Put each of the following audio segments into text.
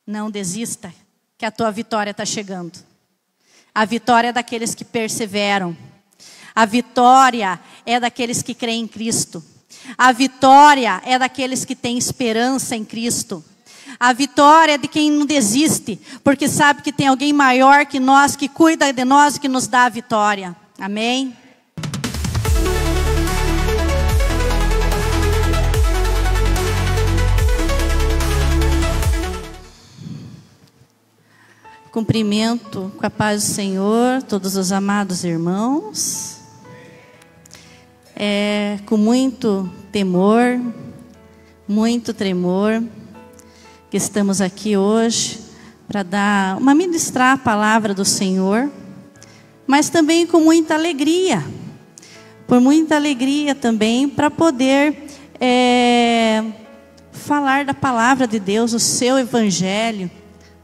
Não desista, que a tua vitória está chegando. A vitória é daqueles que perseveram. A vitória é daqueles que creem em Cristo. A vitória é daqueles que têm esperança em Cristo. A vitória é de quem não desiste, porque sabe que tem alguém maior que nós, que cuida de nós e que nos dá a vitória. Amém? Cumprimento com a paz do Senhor todos os amados irmãos. Com muito temor, muito tremor, que estamos aqui hoje para ministrar a palavra do Senhor, mas também com muita alegria, por muita alegria também, para poder falar da palavra de Deus, o seu evangelho,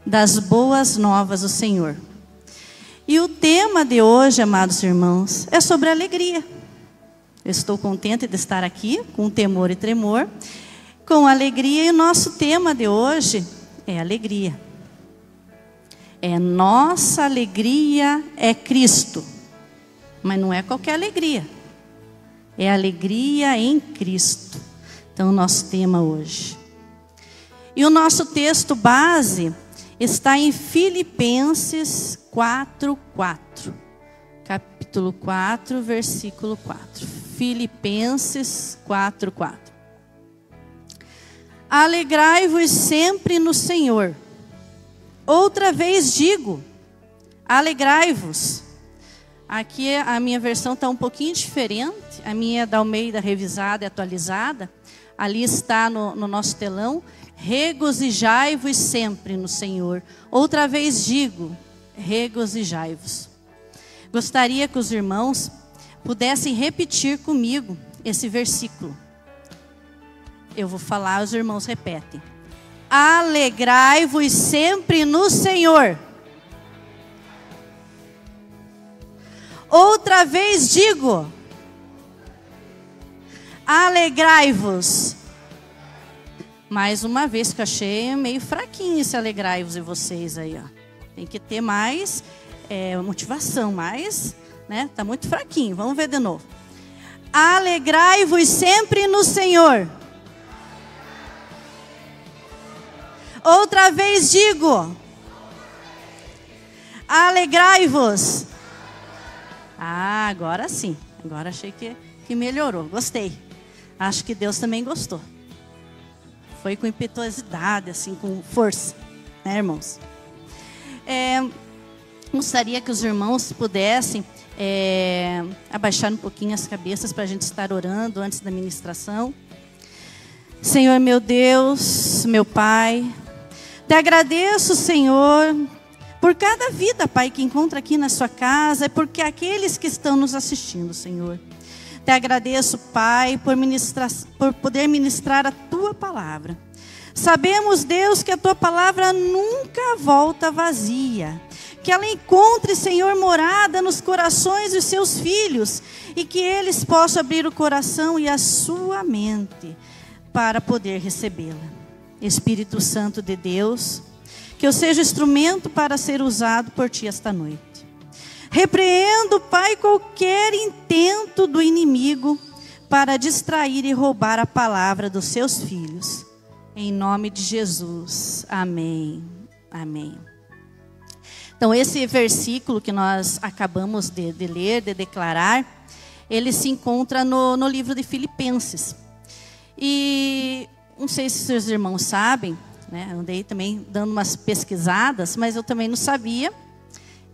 das boas novas do Senhor. E o tema de hoje, amados irmãos, é sobre alegria. Eu estou contente de estar aqui, com temor e tremor, com alegria, e o nosso tema de hoje é alegria. Nossa alegria é Cristo, mas não é qualquer alegria, é alegria em Cristo. Então, o nosso tema hoje. E o nosso texto base está em Filipenses 4:4. Capítulo 4, versículo 4. Filipenses 4:4. Alegrai-vos sempre no Senhor. Outra vez digo, alegrai-vos. Aqui a minha versão está um pouquinho diferente. A minha é da Almeida revisada e atualizada. Ali está no nosso telão. Regozijai-vos sempre no Senhor. Outra vez digo, regozijai-vos. Gostaria que os irmãos pudessem repetir comigo esse versículo. Eu vou falar, os irmãos repetem. Alegrai-vos sempre no Senhor. Outra vez digo, alegrai-vos. Mais uma vez que eu achei meio fraquinho esse alegrai-vos de vocês aí, ó. Tem que ter mais motivação, mais, né? Tá muito fraquinho. Vamos ver de novo. Alegrai-vos sempre no Senhor. Outra vez digo, alegrai-vos. Agora sim. Agora achei que melhorou. Gostei. Acho que Deus também gostou. Foi com impetuosidade, assim, com força, né, irmãos? Gostaria que os irmãos pudessem abaixar um pouquinho as cabeças para a gente estar orando antes da ministração. Senhor, meu Deus, meu Pai, te agradeço, Senhor, por cada vida, Pai, que encontra aqui na sua casa, e porque aqueles que estão nos assistindo, Senhor. Te agradeço, Pai, por poder ministrar a Tua palavra. Sabemos, Deus, que a Tua palavra nunca volta vazia. Que ela encontre, Senhor, morada nos corações dos Seus filhos. E que eles possam abrir o coração e a sua mente para poder recebê-la. Espírito Santo de Deus, que eu seja instrumento para ser usado por Ti esta noite. Repreendo, Pai, qualquer intento do inimigo para distrair e roubar a palavra dos seus filhos. Em nome de Jesus. Amém. Amém. Então, esse versículo que nós acabamos de ler, de declarar, ele se encontra no livro de Filipenses. E não sei se seus irmãos sabem, né? Eu andei também dando umas pesquisadas, mas eu também não sabia.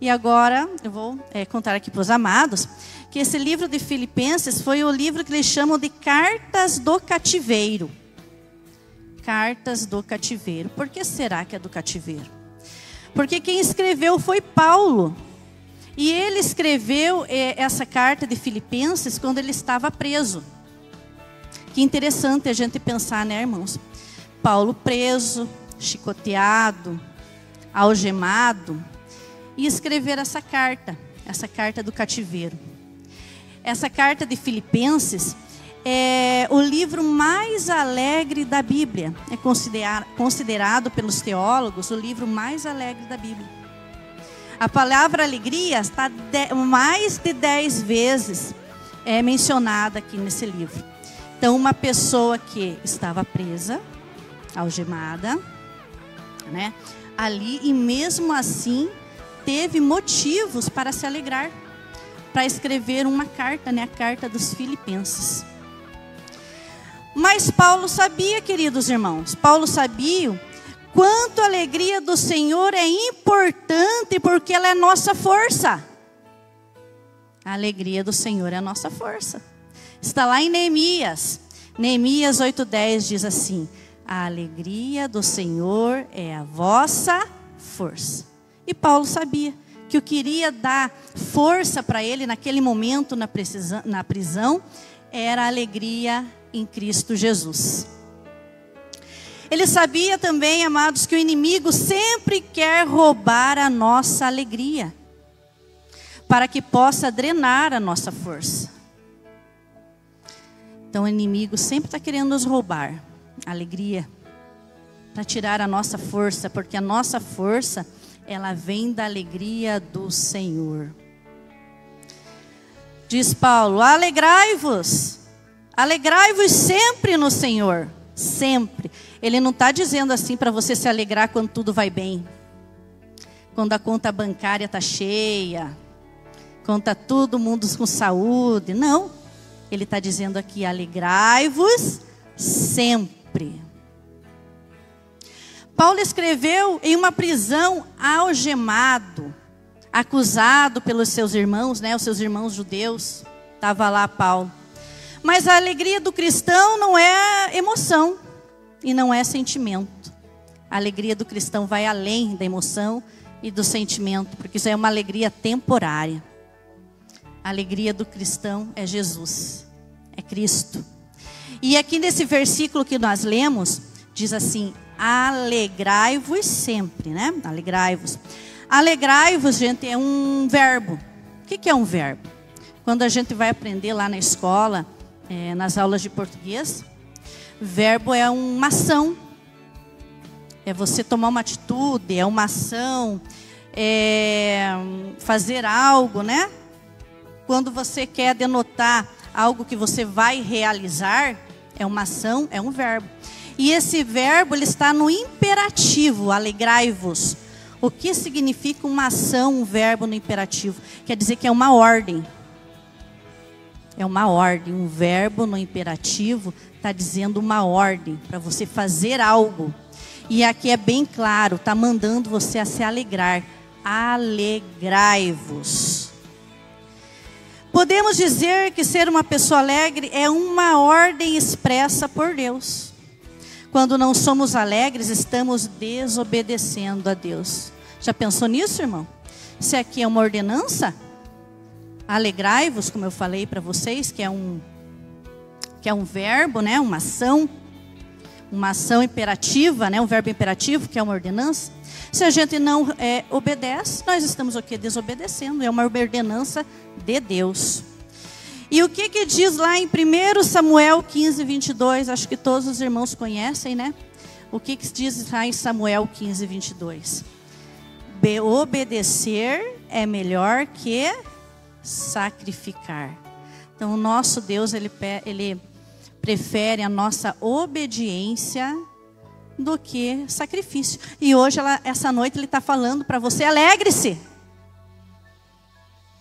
E agora eu vou contar aqui para os amados que esse livro de Filipenses foi o livro que eles chamam de Cartas do Cativeiro. Cartas do Cativeiro. Por que será que é do cativeiro? Porque quem escreveu foi Paulo. E ele escreveu essa carta de Filipenses quando ele estava preso. Que interessante a gente pensar, né, irmãos? Paulo preso, chicoteado, algemado. E escrever essa carta do cativeiro. Essa carta de Filipenses é o livro mais alegre da Bíblia. É considerado pelos teólogos o livro mais alegre da Bíblia. A palavra alegria está mais de 10 vezes mencionada aqui nesse livro. Então, uma pessoa que estava presa, algemada, né, ali, e mesmo assim teve motivos para se alegrar, para escrever uma carta, né, a carta dos Filipenses. Mas Paulo sabia, queridos irmãos, Paulo sabia quanto a alegria do Senhor é importante, porque ela é nossa força. A alegria do Senhor é a nossa força. Está lá em Neemias. Neemias 8:10 diz assim: a alegria do Senhor é a vossa força. E Paulo sabia que o que iria dar força para ele naquele momento na prisão era a alegria em Cristo Jesus. Ele sabia também, amados, que o inimigo sempre quer roubar a nossa alegria, para que possa drenar a nossa força. Então o inimigo sempre está querendo nos roubar a alegria, para tirar a nossa força, porque a nossa força, ela vem da alegria do Senhor. Diz Paulo: alegrai-vos sempre no Senhor, sempre. Ele não está dizendo assim para você se alegrar quando tudo vai bem, quando a conta bancária está cheia, quando está todo mundo com saúde. Não, ele está dizendo aqui: alegrai-vos sempre. Paulo escreveu em uma prisão, algemado, acusado pelos seus irmãos, né, os seus irmãos judeus. Estava lá Paulo. Mas a alegria do cristão não é emoção e não é sentimento. A alegria do cristão vai além da emoção e do sentimento, porque isso é uma alegria temporária. A alegria do cristão é Jesus, é Cristo. E aqui nesse versículo que nós lemos, diz assim: alegrai-vos sempre, né? Alegrai-vos. Alegrai-vos, gente, é um verbo. O que é um verbo? Quando a gente vai aprender lá na escola, nas aulas de português, verbo é uma ação. É você tomar uma atitude, é uma ação, é fazer algo, né? Quando você quer denotar algo que você vai realizar, é uma ação, é um verbo. E esse verbo, ele está no imperativo, alegrai-vos. O que significa uma ação, um verbo no imperativo? Quer dizer que é uma ordem. É uma ordem. Um verbo no imperativo está dizendo uma ordem para você fazer algo. E aqui é bem claro, está mandando você a se alegrar. Alegrai-vos. Podemos dizer que ser uma pessoa alegre é uma ordem expressa por Deus. Quando não somos alegres, estamos desobedecendo a Deus. Já pensou nisso, irmão? Se aqui é uma ordenança, alegrai-vos, como eu falei para vocês, que é um verbo, né? Uma ação imperativa, né? Um verbo imperativo, que é uma ordenança. Se a gente não obedece, nós estamos o quê? Desobedecendo. É uma ordenança de Deus. E o que diz lá em 1 Samuel 15:22? Acho que todos os irmãos conhecem, né? O que diz lá em Samuel 15:22? Obedecer é melhor que sacrificar. Então, o nosso Deus, ele prefere a nossa obediência do que sacrifício. E hoje, essa noite, ele está falando para você: alegre-se.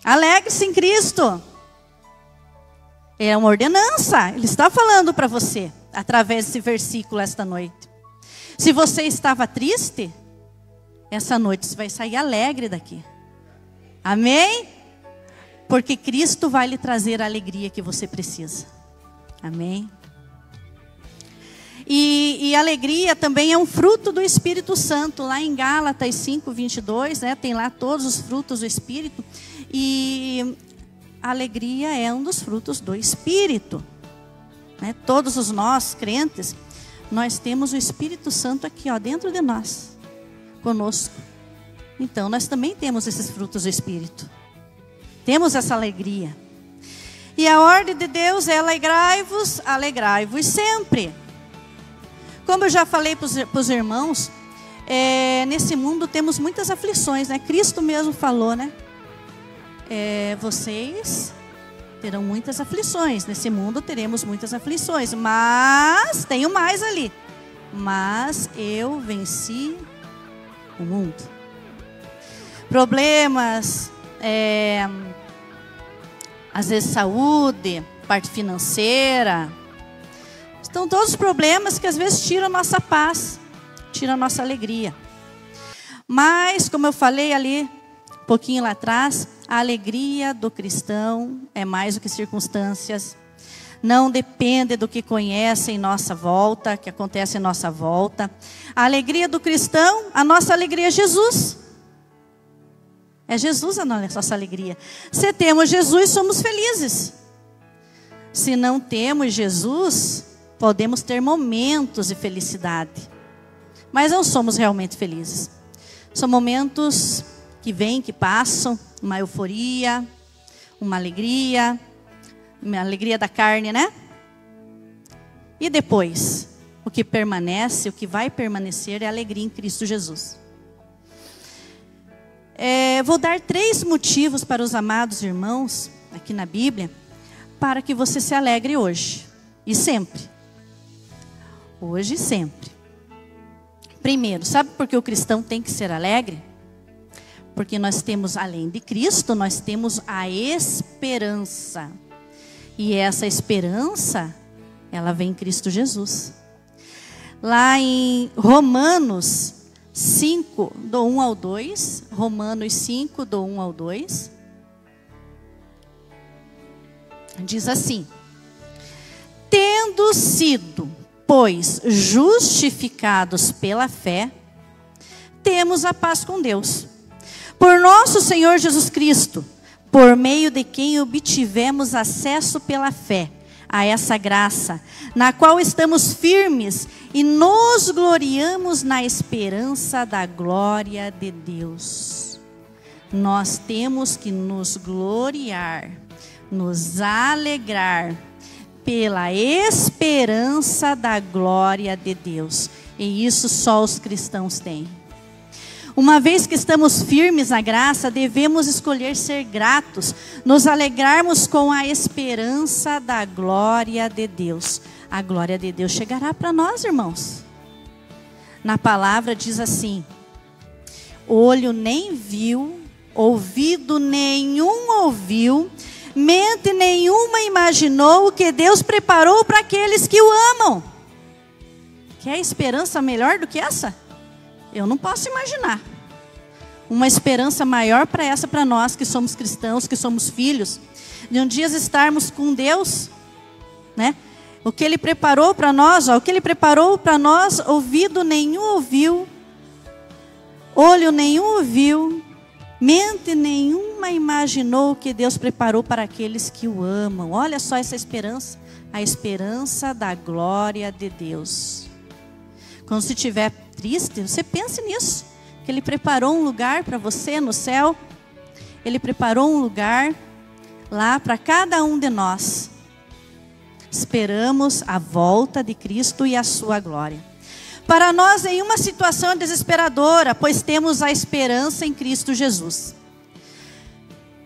Alegre-se em Cristo. É uma ordenança. Ele está falando para você, através desse versículo, esta noite. Se você estava triste, essa noite você vai sair alegre daqui. Amém? Porque Cristo vai lhe trazer a alegria que você precisa. Amém? E alegria também é um fruto do Espírito Santo. Lá em Gálatas 5:22, né, tem lá todos os frutos do Espírito. E a alegria é um dos frutos do Espírito. Né? Todos os nós, crentes, nós temos o Espírito Santo aqui, ó, dentro de nós, conosco. Então, nós também temos esses frutos do Espírito. Temos essa alegria. E a ordem de Deus é alegrai-vos, alegrai-vos sempre. Como eu já falei para os irmãos, nesse mundo temos muitas aflições, né? Cristo mesmo falou, né? Vocês terão muitas aflições. Nesse mundo teremos muitas aflições. Mas, tenho mais ali. Mas eu venci o mundo. Problemas, às vezes saúde, parte financeira. Estão todos os problemas que às vezes tiram a nossa paz, tiram a nossa alegria. Mas, como eu falei ali, um pouquinho lá atrás, a alegria do cristão é mais do que circunstâncias. Não depende do que conhece em nossa volta, que acontece em nossa volta. A alegria do cristão, a nossa alegria é Jesus. É Jesus a nossa alegria. Se temos Jesus, somos felizes. Se não temos Jesus, podemos ter momentos de felicidade. Mas não somos realmente felizes. São momentos que vêm, que passam, uma euforia, uma alegria da carne, né? E depois, o que permanece, o que vai permanecer é a alegria em Cristo Jesus. Vou dar 3 motivos para os amados irmãos, aqui na Bíblia, para que você se alegre hoje e sempre. Hoje e sempre. Primeiro, sabe por que o cristão tem que ser alegre? Porque nós temos, além de Cristo, nós temos a esperança. E essa esperança, ela vem em Cristo Jesus. Lá em Romanos 5, do 1 ao 2. Romanos 5, do 1 ao 2. Diz assim: tendo sido, pois, justificados pela fé, temos a paz com Deus. Por nosso Senhor Jesus Cristo, por meio de quem obtivemos acesso pela fé a essa graça, na qual estamos firmes e nos gloriamos na esperança da glória de Deus. Nós temos que nos gloriar, nos alegrar pela esperança da glória de Deus. E isso só os cristãos têm. Uma vez que estamos firmes na graça, devemos escolher ser gratos, nos alegrarmos com a esperança da glória de Deus. A glória de Deus chegará para nós, irmãos. Na palavra diz assim: olho nem viu, ouvido nenhum ouviu, mente nenhuma imaginou o que Deus preparou para aqueles que o amam. Quer esperança melhor do que essa? Eu não posso imaginar uma esperança maior para essa, para nós que somos cristãos, que somos filhos, de um dia estarmos com Deus, né? O que Ele preparou para nós, o que Ele preparou para nós, ouvido nenhum ouviu, olho nenhum ouviu, mente nenhuma imaginou o que Deus preparou para aqueles que o amam. Olha só essa esperança, a esperança da glória de Deus. Quando você estiver triste, você pense nisso, que Ele preparou um lugar para você no céu. Ele preparou um lugar lá para cada um de nós. Esperamos a volta de Cristo e a sua glória. Para nós, nenhuma situação é desesperadora, pois temos a esperança em Cristo Jesus.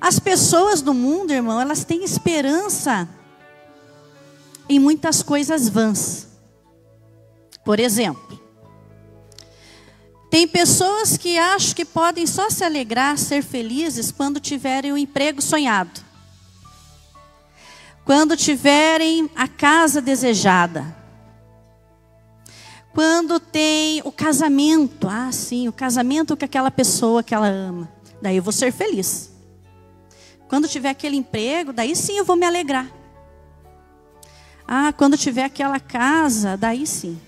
As pessoas do mundo, irmão, elas têm esperança em muitas coisas vãs. Por exemplo, tem pessoas que acham que podem só se alegrar, ser felizes quando tiverem o emprego sonhado. Quando tiverem a casa desejada. Quando tem o casamento. Ah, sim, o casamento com aquela pessoa que ela ama. Daí eu vou ser feliz. Quando tiver aquele emprego, daí sim eu vou me alegrar. Ah, quando tiver aquela casa, daí sim.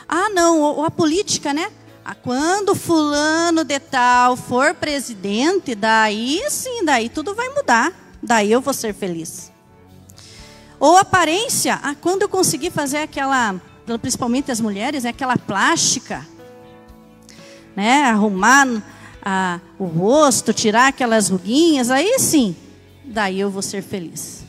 Ah, não, ou a política, né? Quando fulano de tal for presidente, daí sim, daí tudo vai mudar. Daí eu vou ser feliz. Ou aparência, quando eu conseguir fazer aquela, principalmente as mulheres, aquela plástica, né? Arrumar o rosto, tirar aquelas ruguinhas, aí sim, daí eu vou ser feliz.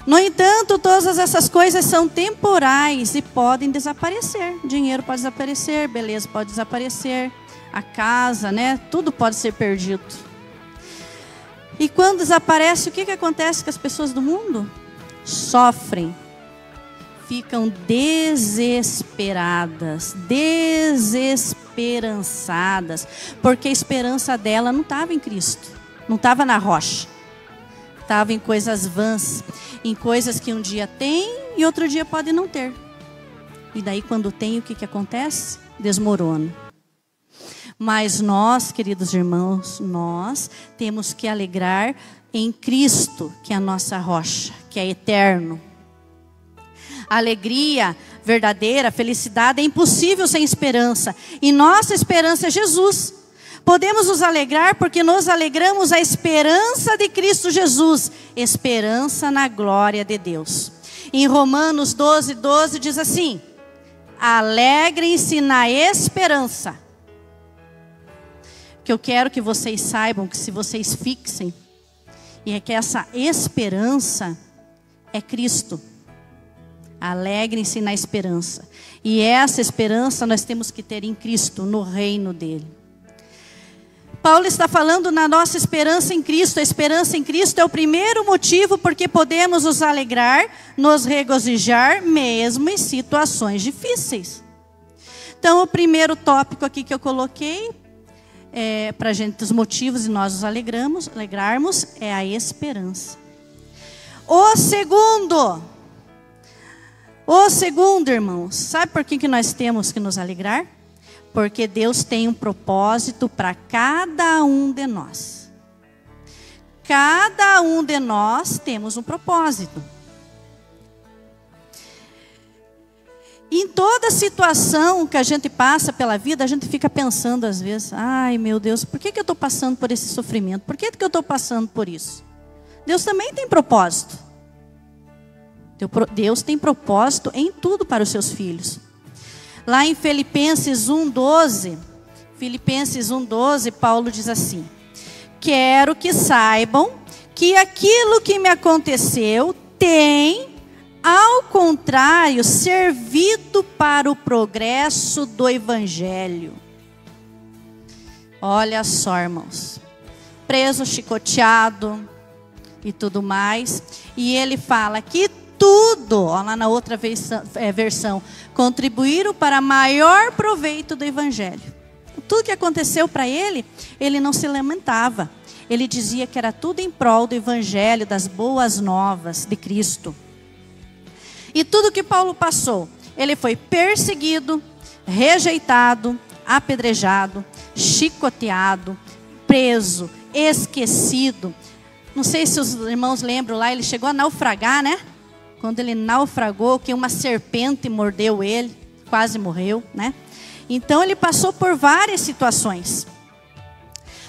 No entanto, todas essas coisas são temporais e podem desaparecer. Dinheiro pode desaparecer, beleza pode desaparecer, a casa, né? Tudo pode ser perdido. E quando desaparece, o que acontece com as pessoas do mundo? Sofrem, ficam desesperadas, desesperançadas, porque a esperança dela não estava em Cristo, não estava na rocha, estava em coisas vãs, em coisas que um dia tem e outro dia pode não ter. E daí quando tem, o que acontece? Desmorona. Mas nós, queridos irmãos, nós temos que alegrar em Cristo, que é a nossa rocha, que é eterno. A alegria verdadeira, a felicidade é impossível sem esperança. E nossa esperança é Jesus. Podemos nos alegrar porque nos alegramos à esperança de Cristo Jesus. Esperança na glória de Deus. Em Romanos 12:12 diz assim: alegrem-se na esperança. Que eu quero que vocês saibam, que se vocês fixem, e é que essa esperança é Cristo. Alegrem-se na esperança. E essa esperança nós temos que ter em Cristo, no reino dele. Paulo está falando na nossa esperança em Cristo. A esperança em Cristo é o primeiro motivo porque podemos nos alegrar, nos regozijar, mesmo em situações difíceis. Então, o primeiro tópico aqui que eu coloquei, para a gente, os motivos de nós nos alegrarmos, é a esperança. O segundo, irmãos, sabe por que nós temos que nos alegrar? Porque Deus tem um propósito para cada um de nós. Cada um de nós temos um propósito. Em toda situação que a gente passa pela vida, a gente fica pensando às vezes: ai meu Deus, por que eu estou passando por esse sofrimento? Por que eu estou passando por isso? Deus também tem propósito. Deus tem propósito em tudo para os seus filhos. Lá em Filipenses 1:12, Paulo diz assim: quero que saibam que aquilo que me aconteceu tem, ao contrário, servido para o progresso do Evangelho. Olha só, irmãos. Preso, chicoteado e tudo mais. E ele fala que tudo, ó, lá na outra versão, contribuíram para maior proveito do Evangelho. Tudo que aconteceu para ele, ele não se lamentava. Ele dizia que era tudo em prol do Evangelho, das boas novas de Cristo. E tudo que Paulo passou, ele foi perseguido, rejeitado, apedrejado, chicoteado, preso, esquecido. Não sei se os irmãos lembram lá, ele chegou a naufragar, né? Quando ele naufragou, que uma serpente mordeu ele, quase morreu, né? Então ele passou por várias situações.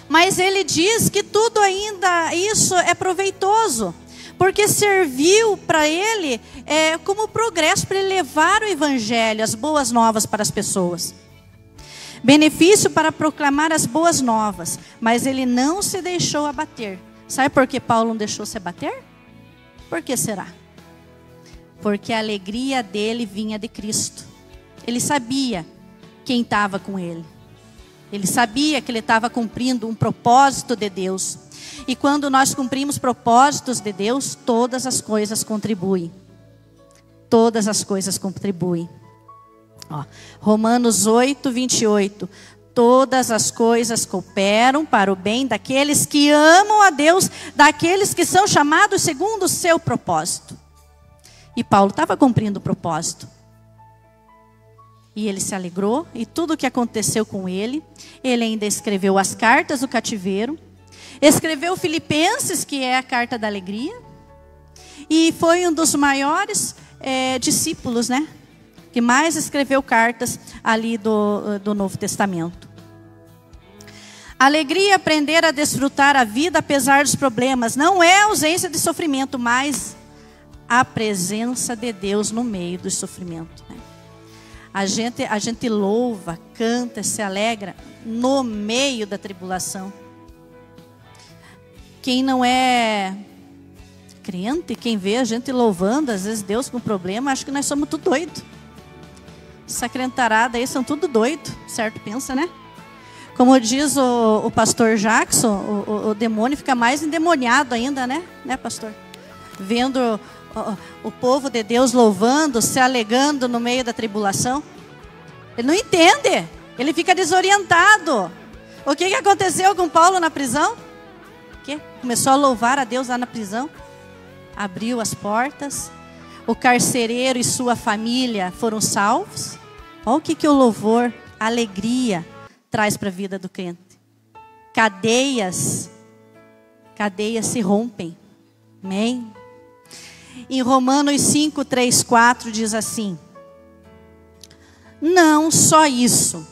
Mas ele diz que tudo ainda isso é proveitoso, porque serviu para ele como progresso, para ele levar o Evangelho, as boas novas para as pessoas. Benefício para proclamar as boas novas, mas ele não se deixou abater. Sabe por que Paulo não deixou se abater? Por que será? Porque a alegria dele vinha de Cristo. Ele sabia quem estava com ele. Ele sabia que ele estava cumprindo um propósito de Deus. E quando nós cumprimos propósitos de Deus, todas as coisas contribuem. Todas as coisas contribuem. Ó, Romanos 8:28. Todas as coisas cooperam para o bem daqueles que amam a Deus, daqueles que são chamados segundo o seu propósito. E Paulo estava cumprindo o propósito. E ele se alegrou, e tudo o que aconteceu com ele, ele ainda escreveu as cartas do cativeiro, escreveu Filipenses, que é a carta da alegria, e foi um dos maiores discípulos, né? Que mais escreveu cartas ali do Novo Testamento. Alegria é aprender a desfrutar a vida apesar dos problemas. Não é ausência de sofrimento, mas a presença de Deus no meio do sofrimento, né? A gente louva, canta, se alegra no meio da tribulação. Quem não é crente, quem vê a gente louvando, às vezes Deus com problema, acha que nós somos tudo doido. Essa crentarada aí são tudo doido, certo? Pensa, né? Como diz o pastor Jackson, o demônio fica mais endemoniado ainda, né? Né, pastor? Vendo o povo de Deus louvando, se alegando no meio da tribulação. Ele não entende, ele fica desorientado. O que aconteceu com Paulo na prisão? Começou a louvar a Deus lá na prisão. Abriu as portas. O carcereiro e sua família foram salvos. Olha o que o louvor, a alegria traz para a vida do crente. Cadeias se rompem. Amém? Em Romanos 5, 3, 4 diz assim: não só isso,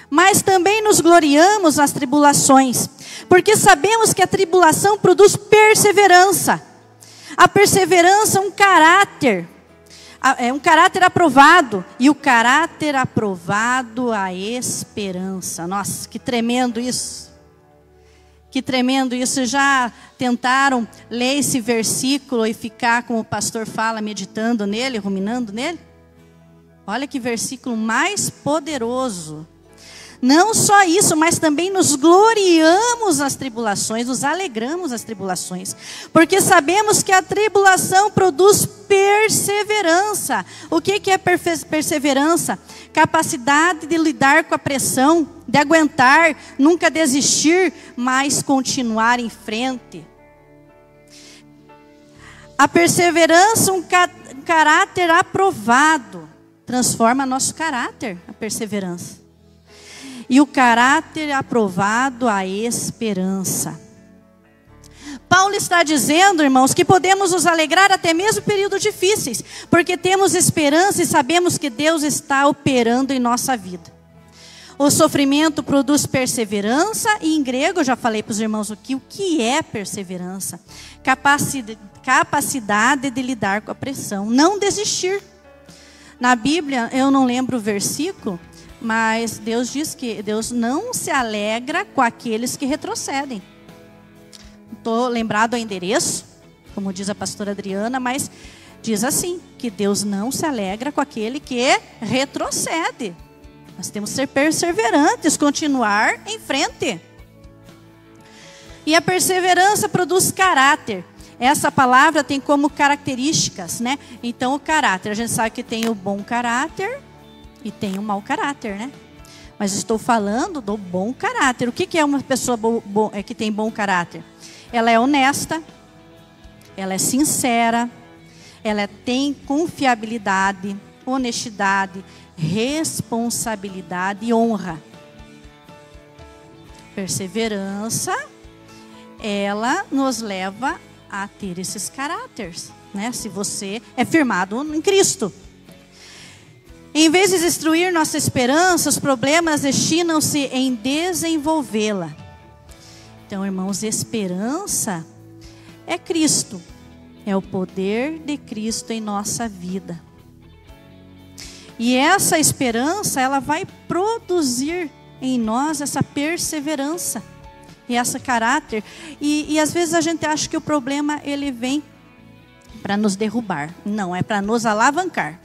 mas também nos gloriamos nas tribulações, porque sabemos que a tribulação produz perseverança. A perseverança é um caráter aprovado, e o caráter aprovado, a esperança. Nossa, que tremendo isso. Que tremendo isso. Já tentaram ler esse versículo e ficar, como o pastor fala, meditando nele, ruminando nele? Olha que versículo mais poderoso. Não só isso, mas também nos gloriamos nas tribulações, nos alegramos nas tribulações, porque sabemos que a tribulação produz perseverança. O que é perseverança? Capacidade de lidar com a pressão, de aguentar, nunca desistir, mas continuar em frente. A perseverança, um caráter aprovado, transforma nosso caráter, a perseverança. E o caráter aprovado, a esperança. Paulo está dizendo, irmãos, que podemos nos alegrar até mesmo em períodos difíceis, porque temos esperança e sabemos que Deus está operando em nossa vida. O sofrimento produz perseverança, e em grego, eu já falei para os irmãos aqui, o que é perseverança? Capacidade de lidar com a pressão, não desistir. Na Bíblia, eu não lembro o versículo, mas Deus diz que Deus não se alegra com aqueles que retrocedem. Estou lembrado ao endereço, como diz a pastora Adriana, mas diz assim, que Deus não se alegra com aquele que retrocede. Nós temos que ser perseverantes, continuar em frente. E a perseverança produz caráter. Essa palavra tem como características, né? Então o caráter, a gente sabe que tem o bom caráter e tem o mau caráter, né? Mas estou falando do bom caráter. O que é uma pessoa que tem bom caráter? Ela é honesta, ela é sincera, ela tem confiabilidade, honestidade, responsabilidade e honra. Perseverança, ela nos leva a ter esses caráteres, né? Se você é firmado em Cristo. Em vez de destruir nossa esperança, os problemas destinam-se em desenvolvê-la. Então, irmãos, esperança é Cristo. É o poder de Cristo em nossa vida. E essa esperança, ela vai produzir em nós essa perseverança. E esse caráter. E às vezes a gente acha que o problema, ele vem para nos derrubar. Não, é para nos alavancar.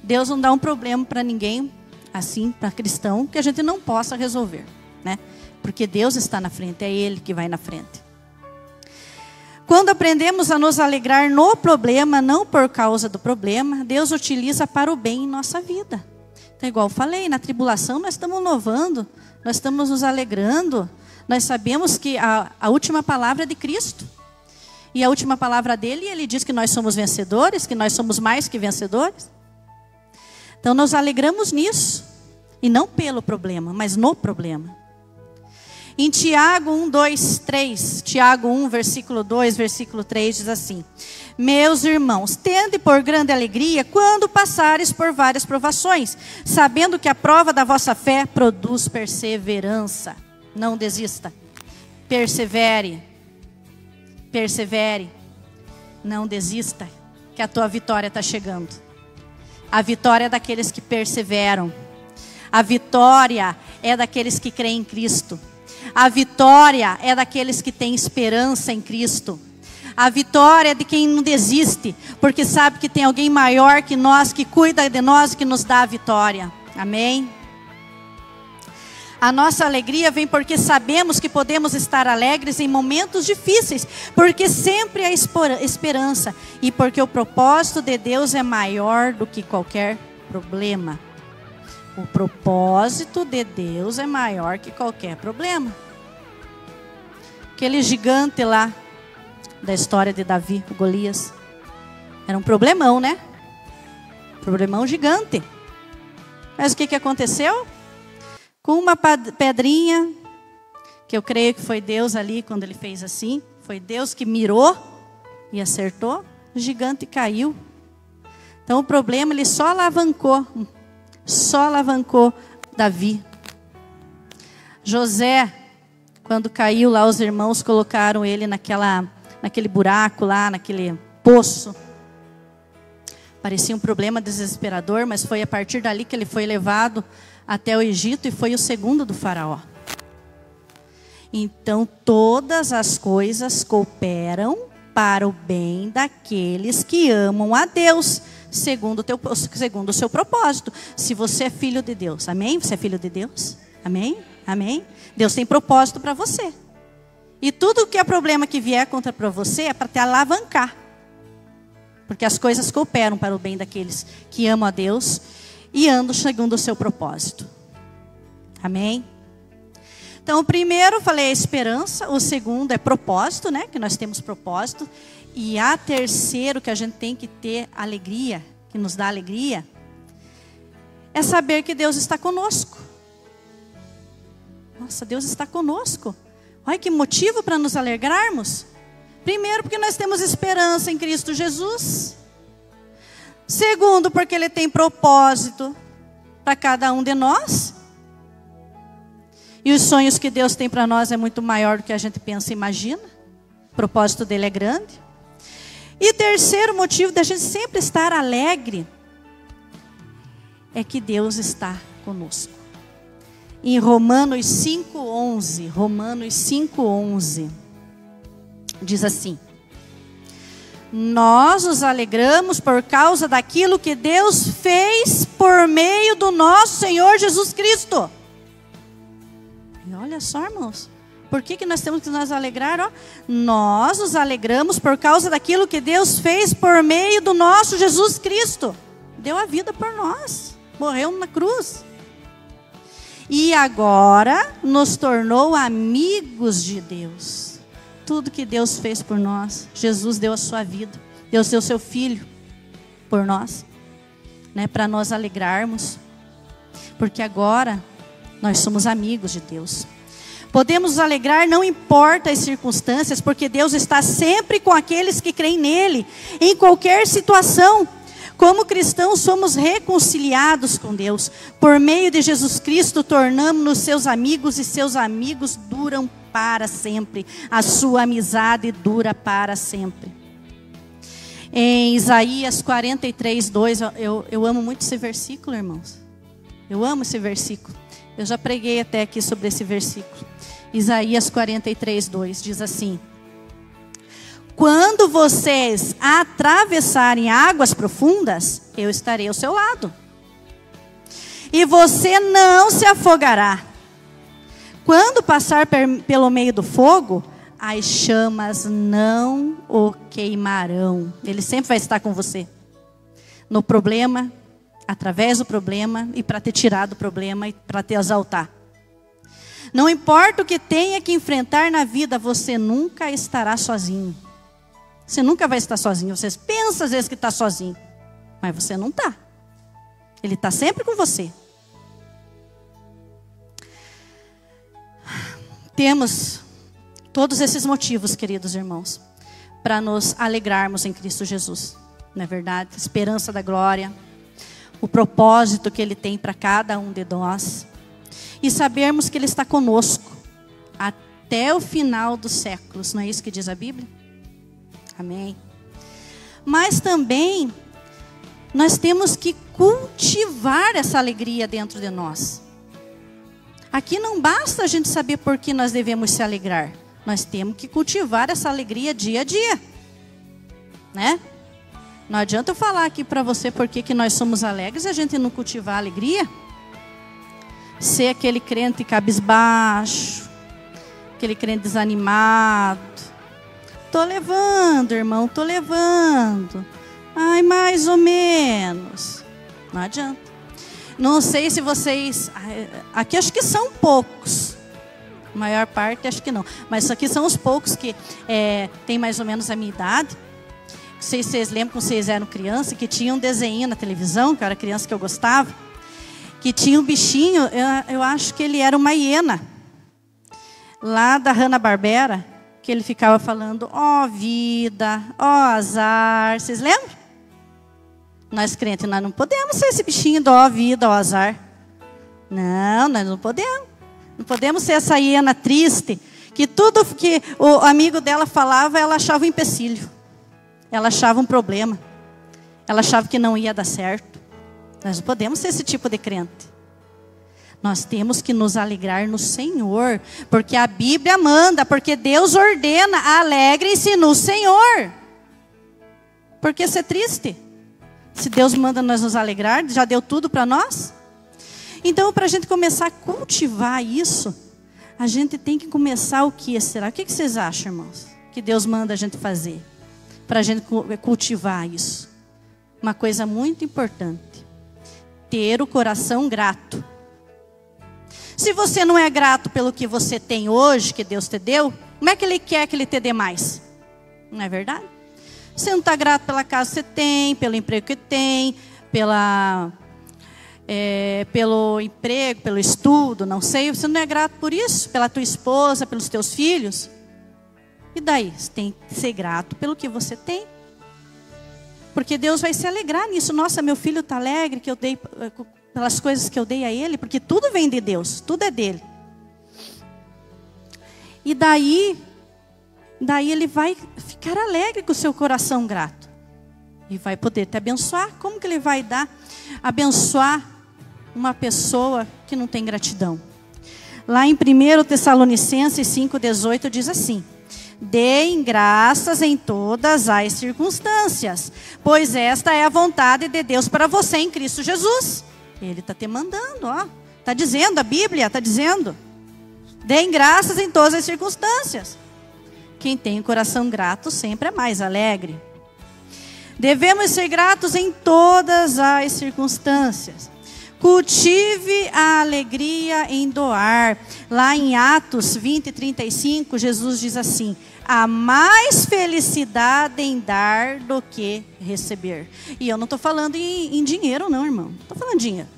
Deus não dá um problema para ninguém, assim, para cristão, que a gente não possa resolver, né? Porque Deus está na frente, é Ele que vai na frente. Quando aprendemos a nos alegrar no problema, não por causa do problema, Deus utiliza para o bem em nossa vida. Então, igual eu falei, na tribulação nós estamos louvando, nós estamos nos alegrando, nós sabemos que a última palavra é de Cristo. E a última palavra dele, ele diz que nós somos vencedores, que nós somos mais que vencedores. Então, nos alegramos nisso. E não pelo problema, mas no problema. Em Tiago 1, 2, 3. Tiago 1, versículo 2, versículo 3 diz assim: meus irmãos, tende por grande alegria quando passares por várias provações, sabendo que a prova da vossa fé produz perseverança. Não desista. Persevere. Persevere. Não desista, que a tua vitória está chegando. A vitória é daqueles que perseveram. A vitória é daqueles que creem em Cristo. A vitória é daqueles que têm esperança em Cristo. A vitória é de quem não desiste, porque sabe que tem alguém maior que nós, que cuida de nós e que nos dá a vitória. Amém? A nossa alegria vem porque sabemos que podemos estar alegres em momentos difíceis, porque sempre há esperança e porque o propósito de Deus é maior do que qualquer problema. O propósito de Deus é maior que qualquer problema. Aquele gigante lá da história de Davi, o Golias, era um problemão, né? Problemão gigante. Mas o que aconteceu? Com uma pedrinha, que eu creio que foi Deus ali quando ele fez assim, foi Deus que mirou e acertou, o gigante caiu. Então o problema ele só alavancou Davi. José, quando caiu lá, os irmãos colocaram ele naquele buraco lá, naquele poço. Parecia um problema desesperador, mas foi a partir dali que ele foi levado até o Egito e foi o segundo do faraó. Então todas as coisas cooperam para o bem daqueles que amam a Deus, segundo o seu propósito. Se você é filho de Deus, amém? Você é filho de Deus? Amém? Amém? Deus tem propósito para você. E tudo que é problema que vier contra para você é para te alavancar. Porque as coisas cooperam para o bem daqueles que amam a Deus e andam segundo o seu propósito. Amém? Então, o primeiro, falei, é esperança. O segundo é propósito, né? Que nós temos propósito. E a terceiro, que a gente tem que ter alegria, que nos dá alegria, é saber que Deus está conosco. Nossa, Deus está conosco. Olha que motivo para nos alegrarmos. Primeiro, porque nós temos esperança em Cristo Jesus. Segundo, porque Ele tem propósito para cada um de nós. E os sonhos que Deus tem para nós é muito maior do que a gente pensa e imagina. O propósito dele é grande. E terceiro motivo da gente sempre estar alegre é que Deus está conosco. Em Romanos 5:11, diz assim: nós nos alegramos por causa daquilo que Deus fez por meio do nosso Senhor Jesus Cristo. E olha só, irmãos, por que nós temos que nos alegrar? Ó? Nós nos alegramos por causa daquilo que Deus fez por meio do nosso Jesus Cristo. Deu a vida por nós, morreu na cruz. E agora nos tornou amigos de Deus. Tudo que Deus fez por nós, Jesus deu a sua vida, Deus deu o seu Filho por nós, né, para nós alegrarmos, porque agora nós somos amigos de Deus. Podemos nos alegrar, não importa as circunstâncias, porque Deus está sempre com aqueles que creem nele, em qualquer situação. Como cristãos, somos reconciliados com Deus. Por meio de Jesus Cristo, tornamos-nos seus amigos e seus amigos duram para sempre. A sua amizade dura para sempre. Em Isaías 43:2, eu amo muito esse versículo, irmãos. Eu amo esse versículo. Eu já preguei até aqui sobre esse versículo. Isaías 43:2 diz assim: quando vocês atravessarem águas profundas, eu estarei ao seu lado. E você não se afogará. Quando passar pelo meio do fogo, as chamas não o queimarão. Ele sempre vai estar com você. No problema, através do problema e para te tirar do problema e para te exaltar. Não importa o que tenha que enfrentar na vida, você nunca estará sozinho. Você nunca vai estar sozinho. Você pensa às vezes que está sozinho, mas você não está. Ele está sempre com você. Temos todos esses motivos, queridos irmãos, para nos alegrarmos em Cristo Jesus. Não é verdade? Esperança da glória, o propósito que Ele tem para cada um de nós. E sabermos que Ele está conosco até o final dos séculos. Não é isso que diz a Bíblia? Amém. Mas também nós temos que cultivar essa alegria dentro de nós. Aqui não basta a gente saber por que nós devemos se alegrar. Nós temos que cultivar essa alegria dia a dia. né? Não adianta eu falar aqui para você porque que nós somos alegres e a gente não cultivar a alegria. Ser aquele crente cabisbaixo, aquele crente desanimado. Tô levando, irmão, tô levando. Ai, mais ou menos. Não adianta. Não sei se vocês... Aqui acho que são poucos. A maior parte acho que não. Mas aqui são os poucos que têm mais ou menos a minha idade. Não sei se vocês lembram quando vocês eram criança, que tinha um desenho na televisão, que eu era criança que eu gostava, que tinha um bichinho, eu acho que ele era uma hiena, lá da Hanna-Barbera, que ele ficava falando, ó vida, ó azar. Vocês lembram? Nós crentes, nós não podemos ser esse bichinho do ó vida, ó azar. Não, nós não podemos. Não podemos ser essa hiena triste, que tudo que o amigo dela falava, ela achava um empecilho. Ela achava um problema. Ela achava que não ia dar certo. Nós não podemos ser esse tipo de crente. Nós temos que nos alegrar no Senhor, porque a Bíblia manda, porque Deus ordena, alegrem-se no Senhor. Por que ser triste? Se Deus manda nós nos alegrar, já deu tudo para nós? Então, para a gente começar a cultivar isso, a gente tem que começar o que será? O que vocês acham, irmãos? Que Deus manda a gente fazer? Para a gente cultivar isso. Uma coisa muito importante. Ter o coração grato. Se você não é grato pelo que você tem hoje, que Deus te deu, como é que Ele quer que Ele te dê mais? Não é verdade? Você não está grato pela casa que você tem, pelo emprego que tem, pelo emprego, pelo estudo, não sei. Você não é grato por isso, pela tua esposa, pelos teus filhos. E daí? Você tem que ser grato pelo que você tem. Porque Deus vai se alegrar nisso. Nossa, meu filho está alegre que eu dei pelas coisas que eu dei a ele, porque tudo vem de Deus, tudo é dele. E daí ele vai ficar alegre com o seu coração grato. E vai poder te abençoar. Como que ele vai abençoar uma pessoa que não tem gratidão? Lá em 1 Tessalonicenses 5,18 diz assim: deem graças em todas as circunstâncias, pois esta é a vontade de Deus para você em Cristo Jesus. Ele está te mandando, ó. Está dizendo, a Bíblia está dizendo. Deem graças em todas as circunstâncias. Quem tem o coração grato sempre é mais alegre. Devemos ser gratos em todas as circunstâncias. Cultive a alegria em doar. Lá em Atos 20:35, Jesus diz assim: há mais felicidade em dar do que receber. E eu não estou falando em dinheiro não, irmão. Não estou falando de dinheiro.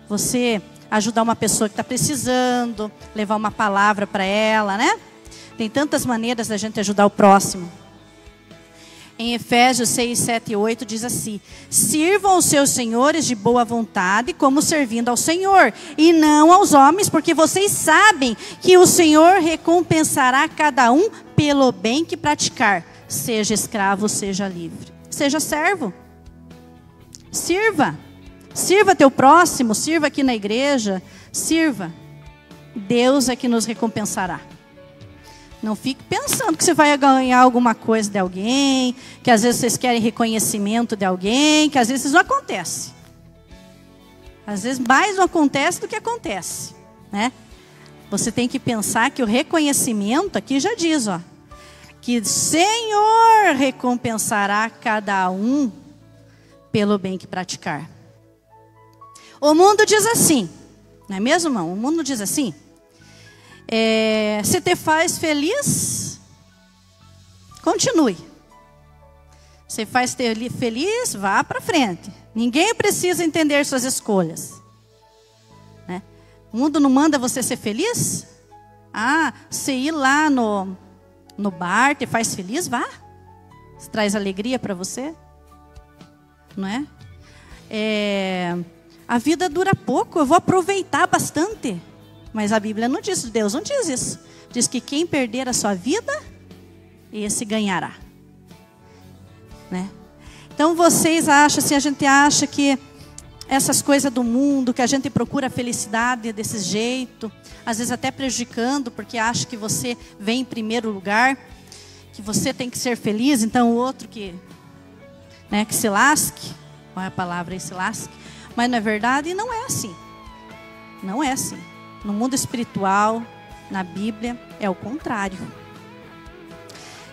Você ajudar uma pessoa que está precisando, levar uma palavra para ela, né? Tem tantas maneiras da gente ajudar o próximo. Em Efésios 6, 7 e 8 diz assim: sirvam os seus senhores de boa vontade, como servindo ao Senhor, e não aos homens, porque vocês sabem que o Senhor recompensará cada um pelo bem que praticar, seja escravo, seja livre. Seja servo. Sirva. Sirva teu próximo, sirva aqui na igreja, sirva. Deus é que nos recompensará. Não fique pensando que você vai ganhar alguma coisa de alguém, que às vezes vocês querem reconhecimento de alguém, que às vezes isso não acontece. Às vezes mais não acontece do que acontece, né? Você tem que pensar que o reconhecimento, aqui já diz, ó, que o Senhor recompensará cada um pelo bem que praticar. O mundo diz assim, não é mesmo, irmão? O mundo diz assim: se te faz feliz, continue. Se faz te feliz, vá para frente. Ninguém precisa entender suas escolhas, né? O mundo não manda você ser feliz? Você ir lá no bar, te faz feliz, vá. Isso traz alegria para você, não é? A vida dura pouco, eu vou aproveitar bastante. Mas a Bíblia não diz, Deus não diz isso. Diz que quem perder a sua vida, esse ganhará, né? Então vocês acham, assim, a gente acha que essas coisas do mundo, que a gente procura a felicidade desse jeito, às vezes até prejudicando, porque acha que você vem em primeiro lugar. que você tem que ser feliz, então o outro que se lasque. Qual é a palavra aí, se lasque? Mas na verdade não é assim. Não é assim. No mundo espiritual, na Bíblia, é o contrário.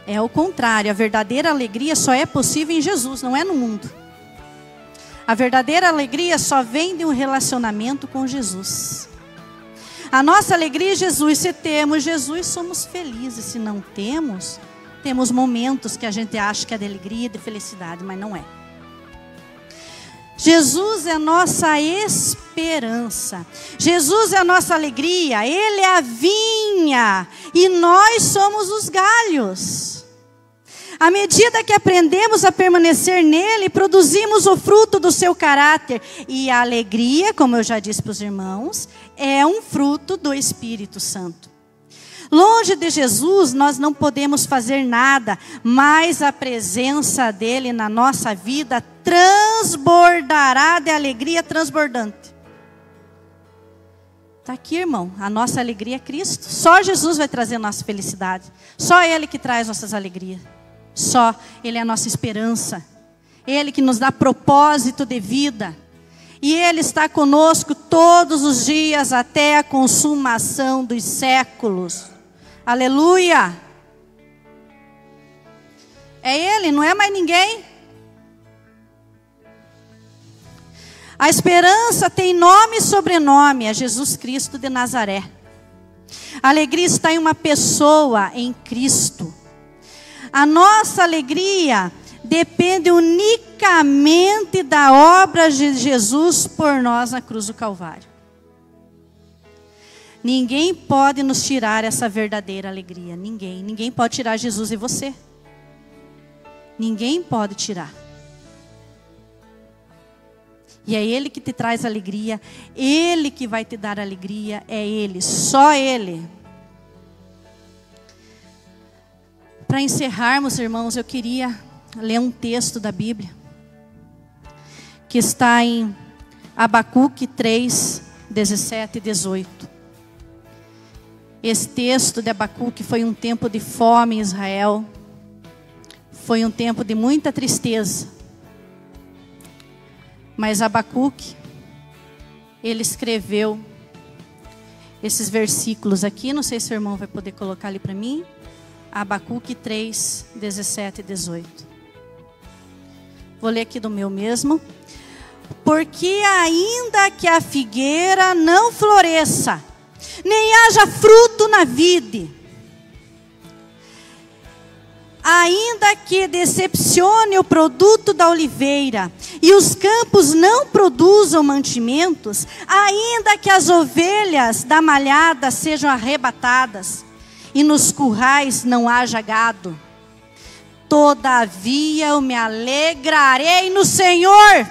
É o contrário. A verdadeira alegria só é possível em Jesus, não é no mundo. A verdadeira alegria só vem de um relacionamento com Jesus. A nossa alegria é Jesus. Se temos Jesus, somos felizes. Se não temos, temos momentos que a gente acha que é de alegria e de felicidade, mas não é. Jesus é a nossa esperança. Jesus é a nossa alegria. Ele é a vinha e nós somos os galhos. À medida que aprendemos a permanecer nele, produzimos o fruto do seu caráter. E a alegria, como eu já disse para os irmãos, é um fruto do Espírito Santo. Longe de Jesus, nós não podemos fazer nada, mas a presença dele na nossa vida transbordará de alegria transbordante. Está aqui, irmão, a nossa alegria é Cristo. Só Jesus vai trazer a nossa felicidade. Só Ele que traz nossas alegrias. Só Ele é a nossa esperança. Ele que nos dá propósito de vida. E Ele está conosco todos os dias até a consumação dos séculos. Aleluia! É Ele, não é mais ninguém. A esperança tem nome e sobrenome, é Jesus Cristo de Nazaré. A alegria está em uma pessoa, em Cristo. A nossa alegria depende unicamente da obra de Jesus por nós na cruz do Calvário. Ninguém pode nos tirar essa verdadeira alegria. Ninguém. Ninguém pode tirar Jesus e você. Ninguém pode tirar. E é Ele que te traz alegria. Ele que vai te dar alegria. É Ele. Só Ele. Para encerrarmos, irmãos, eu queria ler um texto da Bíblia. Que está em Abacuque 3, 17 e 18. Esse texto de Abacuque foi um tempo de fome em Israel. Foi um tempo de muita tristeza. Mas Abacuque, ele escreveu esses versículos aqui. Não sei se o irmão vai poder colocar ali para mim. Abacuque 3, 17 e 18. Vou ler aqui do meu mesmo. Porque ainda que a figueira não floresça, nem haja fruto na vide, ainda que decepcione o produto da oliveira, e os campos não produzam mantimentos, ainda que as ovelhas da malhada sejam arrebatadas, e nos currais não haja gado, todavia eu me alegrarei no Senhor,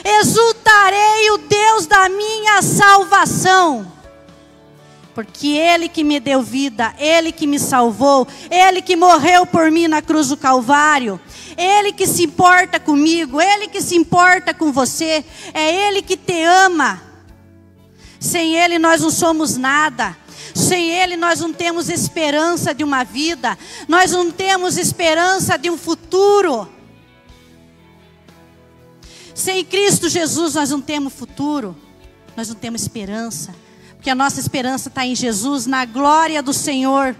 exultarei o Deus da minha salvação. Porque Ele que me deu vida, Ele que me salvou, Ele que morreu por mim na cruz do Calvário, Ele que se importa comigo, Ele que se importa com você, é Ele que te ama. Sem Ele nós não somos nada, sem Ele nós não temos esperança de uma vida, nós não temos esperança de um futuro. Sem Cristo Jesus nós não temos futuro, nós não temos esperança. Porque a nossa esperança está em Jesus, na glória do Senhor.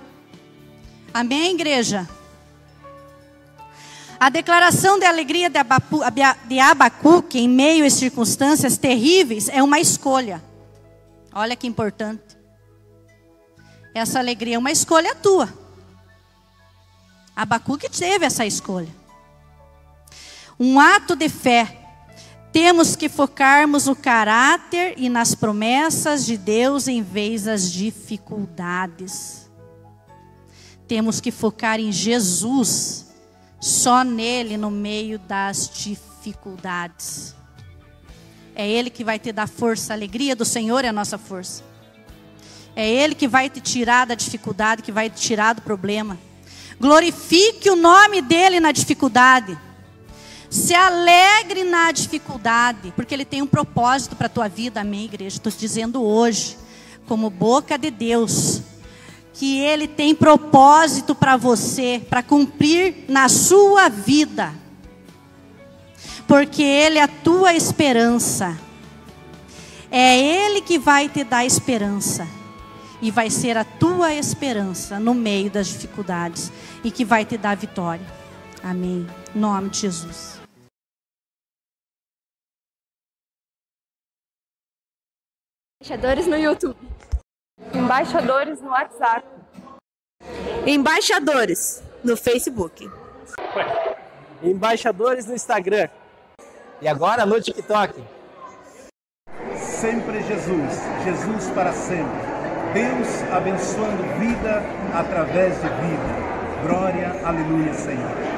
Amém, igreja? A declaração de alegria de Abacuque, em meio às circunstâncias terríveis, é uma escolha. Olha que importante. Essa alegria é uma escolha tua. Abacuque teve essa escolha. Um ato de fé. Temos que focarmos no caráter e nas promessas de Deus em vez das dificuldades. Temos que focar em Jesus, só nele no meio das dificuldades. É Ele que vai te dar força, a alegria do Senhor é a nossa força. É Ele que vai te tirar da dificuldade, que vai te tirar do problema. Glorifique o nome dEle na dificuldade. Se alegre na dificuldade, porque Ele tem um propósito para a tua vida, amém, igreja? Estou te dizendo hoje, como boca de Deus, que Ele tem propósito para você, para cumprir na sua vida. Porque Ele é a tua esperança. É Ele que vai te dar esperança. E vai ser a tua esperança no meio das dificuldades. E que vai te dar vitória. Amém. Em nome de Jesus. Embaixadores no YouTube. Embaixadores no WhatsApp. Embaixadores no Facebook. Embaixadores no Instagram. E agora no TikTok. Sempre Jesus, Jesus para sempre. Deus abençoando vida através de vida. Glória, aleluia, Senhor.